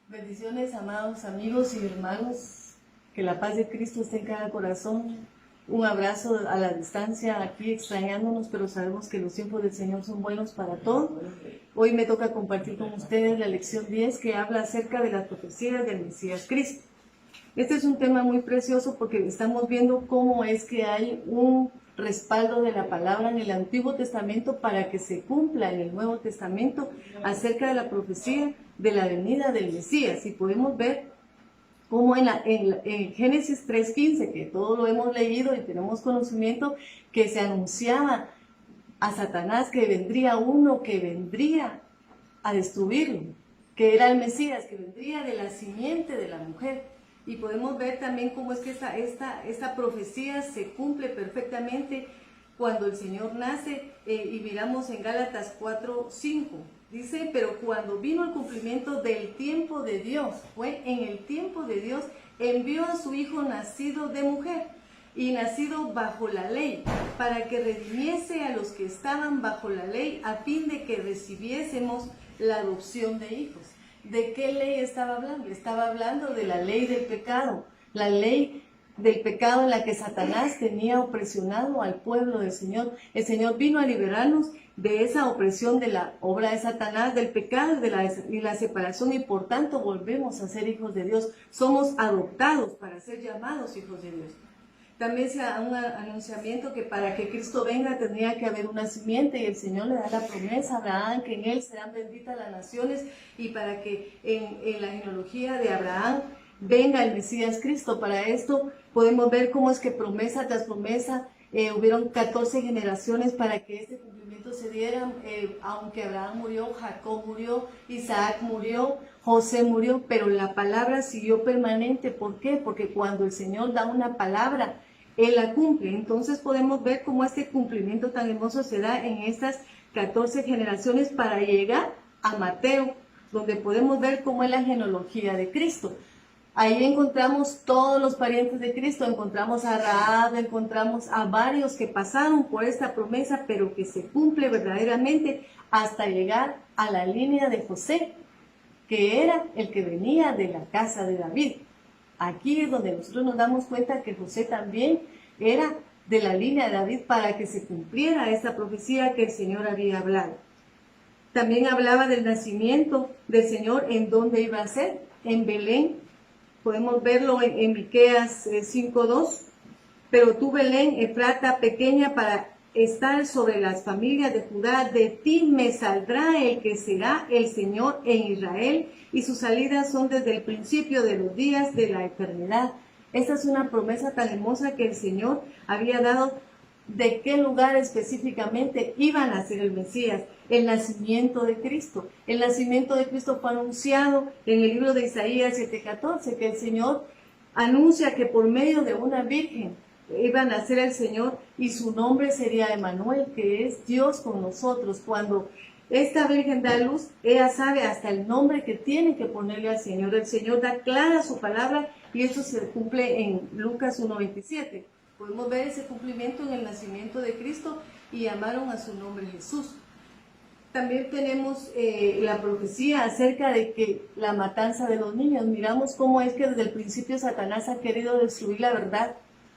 Bendiciones, amados amigos y hermanos, que la paz de Cristo esté en cada corazón. Un abrazo a la distancia, aquí extrañándonos, pero sabemos que los tiempos del Señor son buenos para todos. Hoy me toca compartir con ustedes la lección 10 que habla acerca de las profecías del Mesías Cristo. Este es un tema muy precioso porque estamos viendo cómo es que hay un respaldo de la palabra en el Antiguo Testamento para que se cumpla en el Nuevo Testamento acerca de la profecía de la venida del Mesías. Y podemos ver cómo en Génesis 3:15, que todos lo hemos leído y tenemos conocimiento, que se anunciaba a Satanás que vendría uno que vendría a destruirlo, que era el Mesías, que vendría de la simiente de la mujer. Y podemos ver también cómo es que esta profecía se cumple perfectamente cuando el Señor nace, y miramos en Gálatas 4:5. Dice, pero cuando vino el cumplimiento del tiempo de Dios, fue en el tiempo de Dios, envió a su Hijo nacido de mujer y nacido bajo la ley, para que redimiese a los que estaban bajo la ley, a fin de que recibiésemos la adopción de hijos. ¿De qué ley estaba hablando? Estaba hablando de la ley del pecado, la ley del pecado en la que Satanás tenía opresionado al pueblo del Señor. El Señor vino a liberarnos de esa opresión de la obra de Satanás, del pecado y la separación, y por tanto volvemos a ser hijos de Dios. Somos adoptados para ser llamados hijos de Dios. También se da un anunciamiento que para que Cristo venga tendría que haber una simiente, y el Señor le da la promesa a Abraham que en él serán benditas las naciones, y para que en la genealogía de Abraham venga el Mesías Cristo. Para esto podemos ver cómo es que promesa tras promesa, hubieron 14 generaciones para que este cumplimiento se diera. Aunque Abraham murió, Jacob murió, Isaac murió, José murió, pero la palabra siguió permanente. ¿Por qué? Porque cuando el Señor da una palabra, Él la cumple. Entonces podemos ver cómo este cumplimiento tan hermoso se da en estas 14 generaciones para llegar a Mateo, donde podemos ver cómo es la genealogía de Cristo. Ahí encontramos todos los parientes de Cristo, encontramos a Rahab, encontramos a varios que pasaron por esta promesa, pero que se cumple verdaderamente hasta llegar a la línea de José, que era el que venía de la casa de David. Aquí es donde nosotros nos damos cuenta que José también era de la línea de David para que se cumpliera esta profecía que el Señor había hablado. También hablaba del nacimiento del Señor, en dónde iba a ser, en Belén. Podemos verlo en Miqueas 5:2. Pero tú, Belén, Efrata, pequeña para estar sobre las familias de Judá, de ti me saldrá el que será el Señor en Israel, y sus salidas son desde el principio de los días de la eternidad. Esta es una promesa tan hermosa que el Señor había dado de qué lugar específicamente iba a nacer el Mesías, el nacimiento de Cristo. El nacimiento de Cristo fue anunciado en el libro de Isaías 7:14, que el Señor anuncia que por medio de una virgen iba a nacer el Señor, y su nombre sería Emmanuel, que es Dios con nosotros. Cuando esta virgen da luz, ella sabe hasta el nombre que tiene que ponerle al Señor. El Señor da clara su palabra, y esto se cumple en Lucas 1:27. Podemos ver ese cumplimiento en el nacimiento de Cristo, y llamaron a su nombre Jesús. También tenemos la profecía acerca de que la matanza de los niños. Miramos cómo es que desde el principio Satanás ha querido destruir la verdad,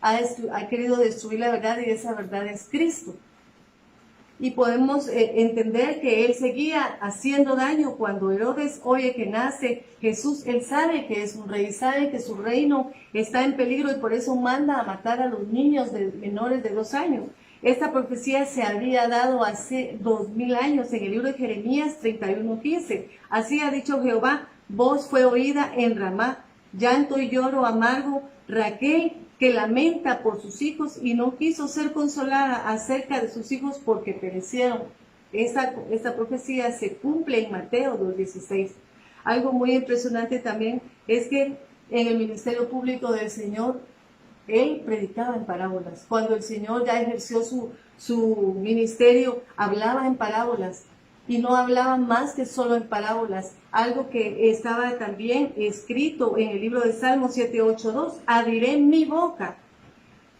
ha querido destruir la verdad, y esa verdad es Cristo. Y podemos entender que él seguía haciendo daño. Cuando Herodes oye que nace Jesús, él sabe que es un rey, sabe que su reino está en peligro, y por eso manda a matar a los niños menores de 2 años. Esta profecía se había dado hace 2000 años en el libro de Jeremías 31:15. Así ha dicho Jehová: voz fue oída en Ramá, llanto y lloro amargo, Raquel, que lamenta por sus hijos y no quiso ser consolada acerca de sus hijos porque perecieron. Esta profecía se cumple en Mateo 2:16. Algo muy impresionante también es que en el ministerio público del Señor, él predicaba en parábolas. Cuando el Señor ya ejerció su ministerio, hablaba en parábolas, y no hablaba más que solo en parábolas. Algo que estaba también escrito en el libro de Salmos 7:8:2. Abriré mi boca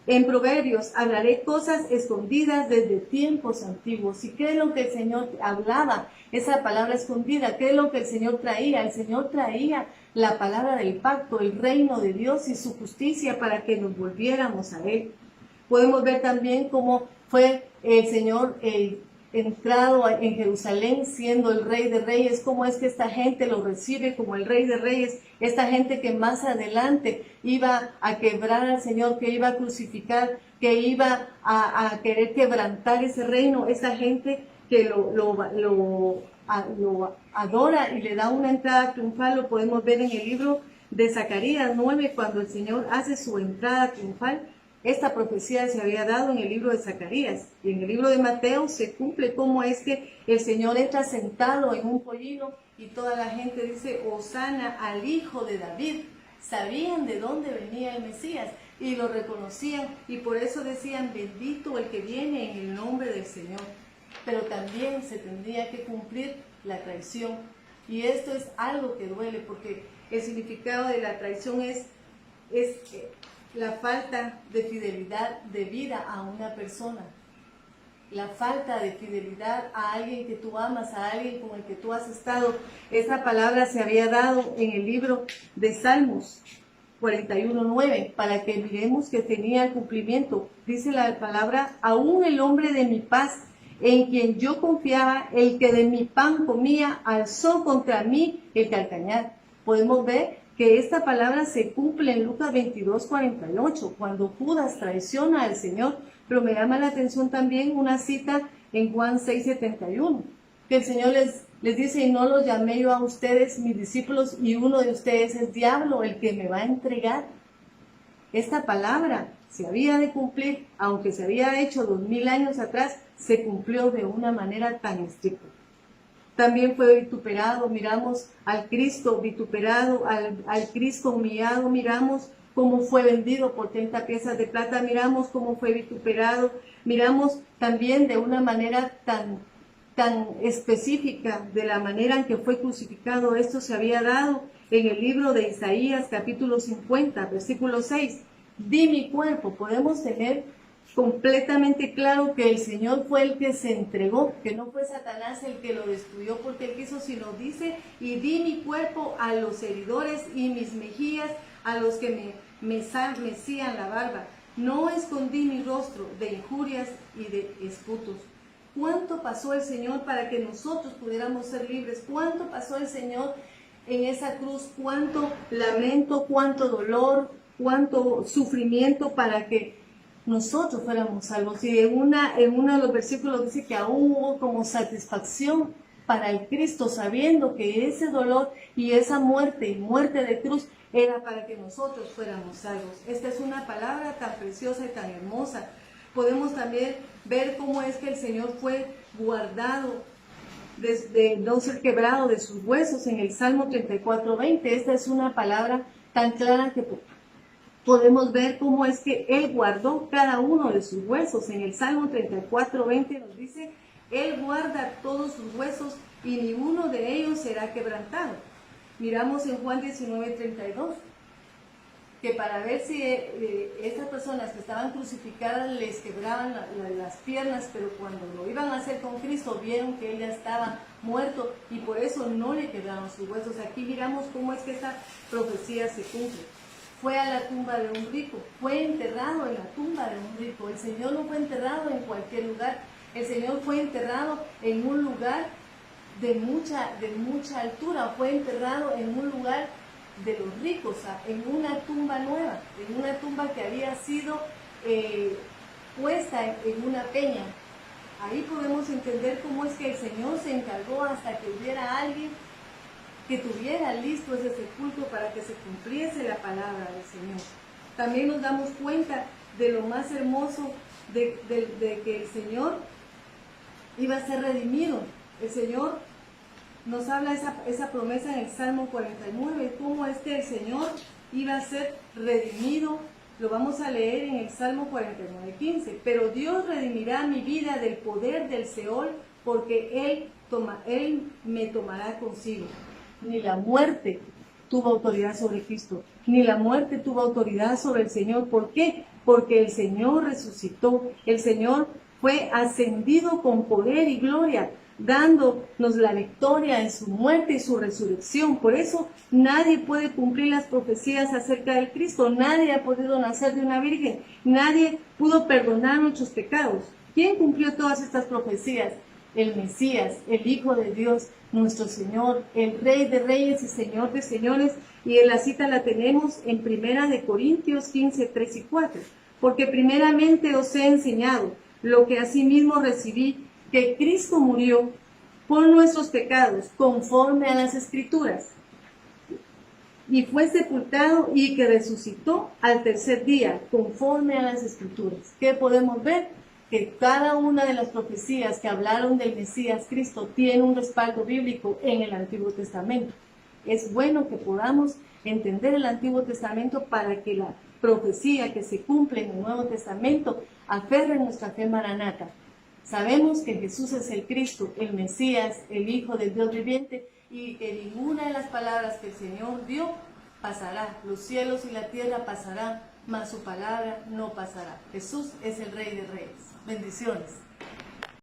En Proverbios, hablaré cosas escondidas desde tiempos antiguos. ¿Y qué es lo que el Señor hablaba? Esa palabra escondida, ¿qué es lo que el Señor traía? El Señor traía la palabra del pacto, el reino de Dios y su justicia para que nos volviéramos a Él. Podemos ver también cómo fue el Señor entrado en Jerusalén siendo el Rey de Reyes, cómo es que esta gente lo recibe como el Rey de Reyes, esta gente que más adelante iba a quebrar al Señor, que iba a crucificar, que iba a querer quebrantar ese reino, esta gente que lo adora y le da una entrada triunfal. Lo podemos ver en el libro de Zacarías 9, cuando el Señor hace su entrada triunfal. Esta profecía se había dado en el libro de Zacarías, y en el libro de Mateo se cumple cómo es que el Señor entra sentado en un pollino y toda la gente dice, Hosana al Hijo de David. Sabían de dónde venía el Mesías y lo reconocían, y por eso decían, bendito el que viene en el nombre del Señor. Pero también se tendría que cumplir la traición, y esto es algo que duele, porque el significado de la traición es la falta de fidelidad de vida a una persona, la falta de fidelidad a alguien que tú amas, a alguien con el que tú has estado. Esta palabra se había dado en el libro de Salmos 41:9, para que miremos que tenía cumplimiento. Dice la palabra, aún el hombre de mi paz, en quien yo confiaba, el que de mi pan comía, alzó contra mí el calcañar. Podemos ver que esta palabra se cumple en Lucas 22:48, cuando Judas traiciona al Señor. Pero me llama la atención también una cita en Juan 6:71, que el Señor les dice, y no los llamé yo a ustedes mis discípulos, y uno de ustedes es diablo, el que me va a entregar. Esta palabra se había de cumplir, aunque se había hecho 2000 años atrás, se cumplió de una manera tan estricta. También fue vituperado, miramos al Cristo vituperado, al Cristo humillado, miramos cómo fue vendido por 30 piezas de plata, miramos cómo fue vituperado, miramos también de una manera tan específica de la manera en que fue crucificado. Esto se había dado en el libro de Isaías capítulo 50, versículo 6. Di mi cuerpo. Podemos tener completamente claro que el Señor fue el que se entregó, que no fue Satanás el que lo destruyó porque él quiso, sino dice, y di mi cuerpo a los heridores y mis mejillas a los que me mecían la barba. No escondí mi rostro de injurias y de esputos. ¿Cuánto pasó el Señor para que nosotros pudiéramos ser libres? ¿Cuánto pasó el Señor en esa cruz? ¿Cuánto lamento, cuánto dolor, cuánto sufrimiento para que nosotros fuéramos salvos? Y en uno de los versículos dice que aún hubo como satisfacción para el Cristo, sabiendo que ese dolor y esa muerte de cruz era para que nosotros fuéramos salvos. Esta es una palabra tan preciosa y tan hermosa. Podemos también ver cómo es que el Señor fue guardado desde no ser quebrado de sus huesos en el Salmo 34:20. Esta es una palabra tan clara que podemos ver cómo es que Él guardó cada uno de sus huesos. En el Salmo 34:20 nos dice, Él guarda todos sus huesos y ni uno de ellos será quebrantado. Miramos en Juan 19:32, que para ver si estas personas que estaban crucificadas les quebraban las piernas, pero cuando lo iban a hacer con Cristo vieron que Él ya estaba muerto y por eso no le quebraron sus huesos. Aquí miramos cómo es que esta profecía se cumple. Fue a la tumba de un rico, fue enterrado en la tumba de un rico. El Señor no fue enterrado en cualquier lugar, el Señor fue enterrado en un lugar de mucha altura, fue enterrado en un lugar de los ricos, en una tumba nueva, en una tumba que había sido puesta en una peña. Ahí podemos entender cómo es que el Señor se encargó hasta que hubiera alguien que tuviera listo ese sepulcro para que se cumpliese la palabra del Señor. También nos damos cuenta de lo más hermoso de que el Señor iba a ser redimido. El Señor nos habla esa promesa en el Salmo 49, cómo es que el Señor iba a ser redimido. Lo vamos a leer en el Salmo 49:15. Pero Dios redimirá mi vida del poder del Seol, porque Él me tomará consigo. Ni la muerte, tuvo autoridad sobre Cristo, ni la muerte tuvo autoridad sobre el Señor. ¿Por qué? Porque el Señor resucitó, el Señor fue ascendido con poder y gloria, dándonos la victoria en su muerte y su resurrección. Por eso nadie puede cumplir las profecías acerca del Cristo, nadie ha podido nacer de una virgen, nadie pudo perdonar nuestros pecados. ¿Quién cumplió todas estas profecías? El Mesías, el Hijo de Dios, nuestro Señor, el Rey de Reyes y Señor de Señores. Y en la cita la tenemos en 1 Corintios 15, 3 y 4. Porque primeramente os he enseñado lo que asimismo recibí, que Cristo murió por nuestros pecados, conforme a las Escrituras, y fue sepultado y que resucitó al tercer día, conforme a las Escrituras. ¿Qué podemos ver? Que cada una de las profecías que hablaron del Mesías Cristo tiene un respaldo bíblico en el Antiguo Testamento. Es bueno que podamos entender el Antiguo Testamento para que la profecía que se cumple en el Nuevo Testamento aferre nuestra fe maranata. Sabemos que Jesús es el Cristo, el Mesías, el Hijo del Dios viviente, y que ninguna de las palabras que el Señor dio pasará. Los cielos y la tierra pasarán, mas su palabra no pasará. Jesús es el Rey de Reyes. Bendiciones.